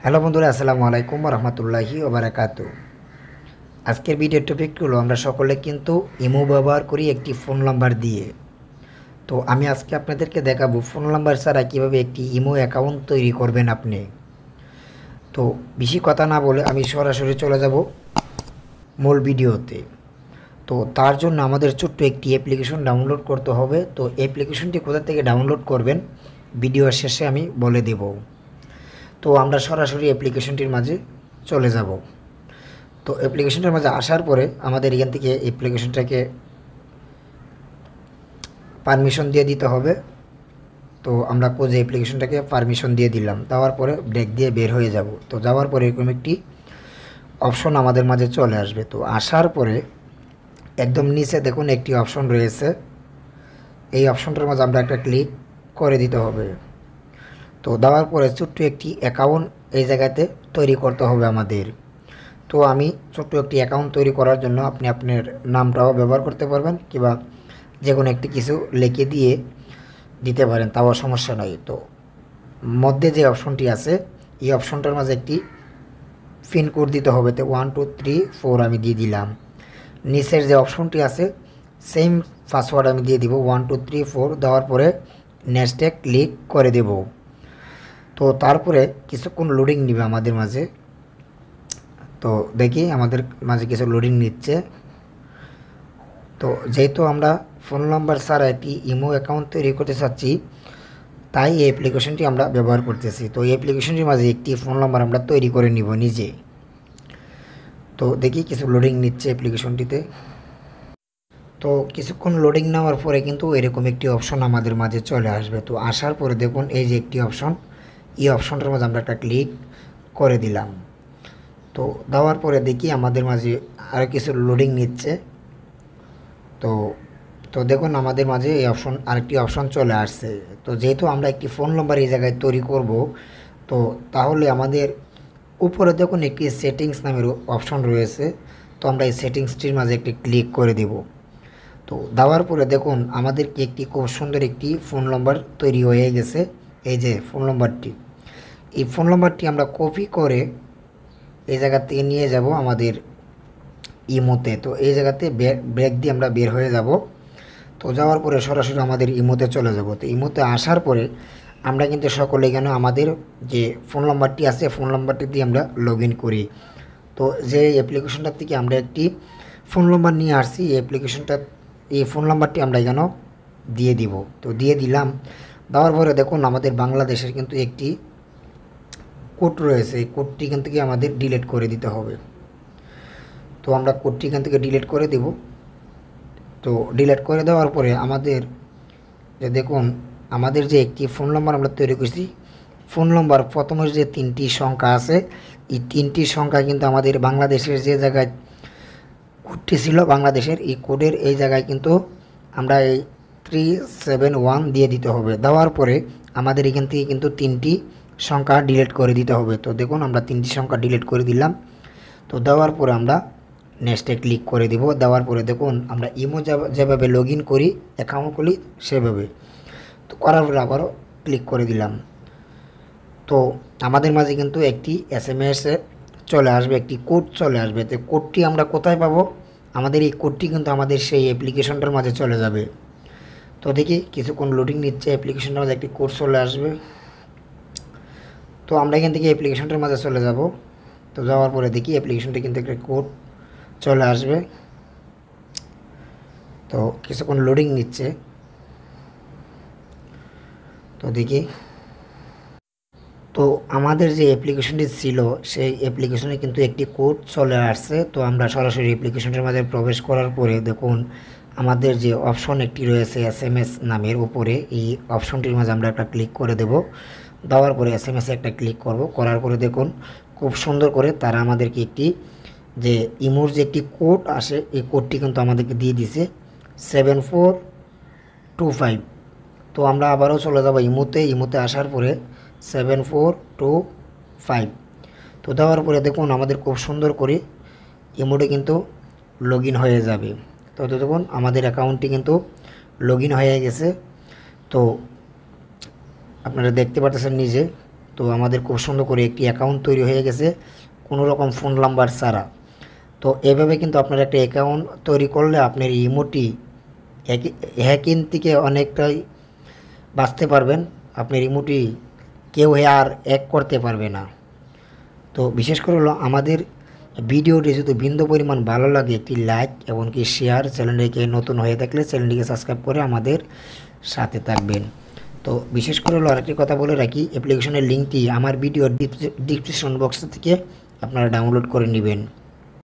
Hello বন্ধুরা, আসসালামু আলাইকুম রহমতুল্লাহি ওবারাকাতু। আজকের ভিডিওর টপিক হলো আমরা সকলে কিন্তু ইমো ব্যবহার করি একটি ফোন নাম্বার দিয়ে। তো আমি আজকে আপনাদেরকে দেখাবো ফোন নাম্বার ছাড়া কীভাবে একটি ইমো অ্যাকাউন্ট তৈরি করবেন আপনি। তো বেশি কথা না বলে আমি সরাসরি চলে যাব মূল ভিডিওতে। তো তার জন্য আমাদের ছোট্ট একটি অ্যাপ্লিকেশন ডাউনলোড করতে হবে। তো অ্যাপ্লিকেশনটি কোথা থেকে ডাউনলোড করবেন ভিডিওর শেষে আমি বলে দেব। তো আমরা সরাসরি অ্যাপ্লিকেশনটির মাঝে চলে যাব। তো অ্যাপ্লিকেশনটার মাঝে আসার পরে আমাদের এখান থেকে অ্যাপ্লিকেশনটাকে পারমিশন দিয়ে দিতে হবে। তো আমরা কোজে অ্যাপ্লিকেশনটাকে পারমিশন দিয়ে দিলাম, দেওয়ার পরে ব্রেক দিয়ে বের হয়ে যাব। তো যাওয়ার পরে এরকম একটি অপশন আমাদের মাঝে চলে আসবে। তো আসার পরে একদম নিচে দেখুন একটি অপশন রয়েছে, এই অপশনটার মাঝে আমরা একটা ক্লিক করে দিতে হবে। তো দেওয়ার পরে ছোট্ট একটি অ্যাকাউন্ট এই জায়গাতে তৈরি করতে হবে আমাদের। তো আমি ছোট্ট একটি অ্যাকাউন্ট তৈরি করার জন্য আপনি আপনার নামটাও ব্যবহার করতে পারবেন, কিংবা যে কোনো একটি কিছু লিখে দিয়ে দিতে পারেন, তাও সমস্যা নয়। তো মধ্যে যে অপশনটি আছে এই অপশনটার মাঝে একটি পিন কোড দিতে হবে। তো 1 2 3 4 আমি দিয়ে দিলাম। নিচের যে অপশনটি আছে সেম পাসওয়ার্ড আমি দিয়ে দিব 1 2 3 4, দেওয়ার পরে নেক্সটে ক্লিক করে দেব। তো তারপরে কিছুক্ষণ লোডিং নেবে আমাদের মাঝে। তো দেখি আমাদের মাঝে কিছু লোডিং নিচ্ছে। তো যেহেতু আমরা ফোন নাম্বার ছাড়া একটি ইমো অ্যাকাউন্ট তৈরি করতে চাচ্ছি, তাই এই অ্যাপ্লিকেশনটি আমরা ব্যবহার করতেছি। তো এই অ্যাপ্লিকেশনটির মাঝে একটি ফোন নাম্বার আমরা তৈরি করে নিব নিজে। তো দেখি কিছু লোডিং নিচ্ছে অ্যাপ্লিকেশনটিতে। তো কিছুক্ষণ লোডিং নেওয়ার পরে কিন্তু এরকম একটি অপশন আমাদের মাঝে চলে আসবে। তো আসার পরে দেখুন এই যে একটি অপশন, এই অপশনটার মাঝে আমরা একটা ক্লিক করে দিলাম। তো দেওয়ার পরে দেখি আমাদের মাঝে আরও কিছু লোডিং নিচ্ছে। তো তো দেখুন আমাদের মাঝে এই অপশন আরেকটি অপশন চলে আসছে। তো যেহেতু আমরা একটি ফোন নাম্বার এই জায়গায় তৈরি করব, তো তাহলে আমাদের উপরে দেখুন একটি সেটিংস নামের অপশন রয়েছে। তো আমরা এই সেটিংসটির মাঝে একটি ক্লিক করে দেব। তো দেওয়ার পরে দেখুন আমাদেরকে একটি খুব সুন্দর একটি ফোন নাম্বার তৈরি হয়ে গেছে। এই যে ফোন নাম্বারটি, এই ফোন নাম্বারটি আমরা কপি করে এই জায়গা থেকে নিয়ে যাব আমাদের ইমোতে। তো এই জায়গাতে ব্রেক দিয়ে আমরা বের হয়ে যাব। তো যাওয়ার পরে সরাসরি আমাদের ইমোতে চলে যাব। তো ইমোতে আসার পরে আমরা কিন্তু সকলে এখানে আমাদের যে ফোন নাম্বারটি আছে ফোন নাম্বারটি দিয়ে আমরা লগ ইন করি। তো যে অ্যাপ্লিকেশনটার থেকে আমরা একটি ফোন নাম্বার নিয়ে আসছি, এই ফোন নাম্বারটি আমরা এখানে দিয়ে দিব। তো দিয়ে দিলাম, দেওয়ার পরে দেখুন আমাদের বাংলাদেশের কিন্তু একটি কোড রয়েছে, এই কোডটি এখান থেকে আমাদের ডিলিট করে দিতে হবে। তো আমরা কোডটি এখান থেকে ডিলিট করে দেব। তো ডিলিট করে দেওয়ার পরে আমাদের যে দেখুন আমাদের যে একটি ফোন নাম্বার আমরা তৈরি করছি, ফোন নাম্বার প্রথমের যে 3টি সংখ্যা আছে এই 3টি সংখ্যা কিন্তু আমাদের বাংলাদেশের যে জায়গায় কোডটি ছিল বাংলাদেশের, এই কোডের এই জায়গায় কিন্তু আমরা এই 371 দিয়ে দিতে হবে। দেওয়ার পরে আমাদের এখান থেকে কিন্তু 3টি সংখ্যা ডিলিট করে দিতে হবে। তো দেখুন আমরা 3টি সংখ্যা ডিলিট করে দিলাম। তো দেওয়ার পরে আমরা নেক্সটে ক্লিক করে দিব। দেওয়ার পরে দেখুন আমরা ইমো যেভাবে লগ ইন করি অ্যাকাউন্ট খুলি সেভাবে। তো করার পরে আবারও ক্লিক করে দিলাম। তো আমাদের মাঝে কিন্তু একটি SMS চলে আসবে, একটি কোড চলে আসবে। তো কোডটি আমরা কোথায় পাবো? আমাদের এই কোডটি কিন্তু আমাদের সেই অ্যাপ্লিকেশনটার মাঝে চলে যাবে। তো দেখি কিছুক্ষণ লোডিং নিচ্ছে, অ্যাপ্লিকেশনটার মাঝে একটি কোড চলে আসবে। তো আমরা এখান থেকে অ্যাপ্লিকেশনটার মাঝে চলে যাব। তো যাওয়ার পরে দেখি অ্যাপ্লিকেশনটা কিন্তু একটা কোড চলে আসবে। তো কিছুক্ষণ লোডিং নিচ্ছে। তো দেখি, তো আমাদের যে অ্যাপ্লিকেশনটি ছিল সেই অ্যাপ্লিকেশনে কিন্তু একটি কোড চলে আসছে। তো আমরা সরাসরি অ্যাপ্লিকেশনটার মাঝে প্রবেশ করার পরে দেখুন আমাদের যে অপশন একটি রয়েছে SMS নামের উপরে, এই অপশনটির মাঝে আমরা একটা ক্লিক করে দেব। দেওয়ার পরে SMS একটা ক্লিক করব, করার পরে দেখুন খুব সুন্দর করে তারা আমাদেরকে একটি যে ইমোর যে একটি কোড আসে এই কোডটি কিন্তু আমাদেরকে দিয়ে দিছে 7425। তো আমরা আবারও চলে যাব ইমোতে আসার পরে 7425। তো দেওয়ার পরে দেখুন আমাদের খুব সুন্দর করে ইমোটে কিন্তু লগ ইন হয়ে যাবে। তো দেখুন আমাদের অ্যাকাউন্টটি কিন্তু লগ ইন হয়ে গেছে। তো আপনারা দেখতে পাচ্ছেন নিজে তো আমাদের খুব সুন্দর করে একটি অ্যাকাউন্ট তৈরি হয়ে গেছে কোনো রকম ফোন নাম্বার ছাড়া। তো এভাবে কিন্তু আপনার একটা অ্যাকাউন্ট তৈরি করলে আপনার ইমোটি হ্যাকিং থেকে অনেকটাই বাঁচতে পারবেন। আপনার ইমোটি কেউ আর হ্যাক করতে পারবে না। তো বিশেষ করে হলো আমাদের ভিডিওটি যদি বিন্দু পরিমাণ ভালো লাগে একটি লাইক এবং কি শেয়ার, চ্যানেলটিকে নতুন হয়ে থাকলে চ্যানেলটিকে সাবস্ক্রাইব করে আমাদের সাথে থাকবেন। তো বিশেষ করে হলো আরেকটি কথা বলে রাখি, অ্যাপ্লিকেশনের লিঙ্কটি আমার ভিডিওর ডিসক্রিপশন বক্স থেকে আপনারা ডাউনলোড করে নেবেন।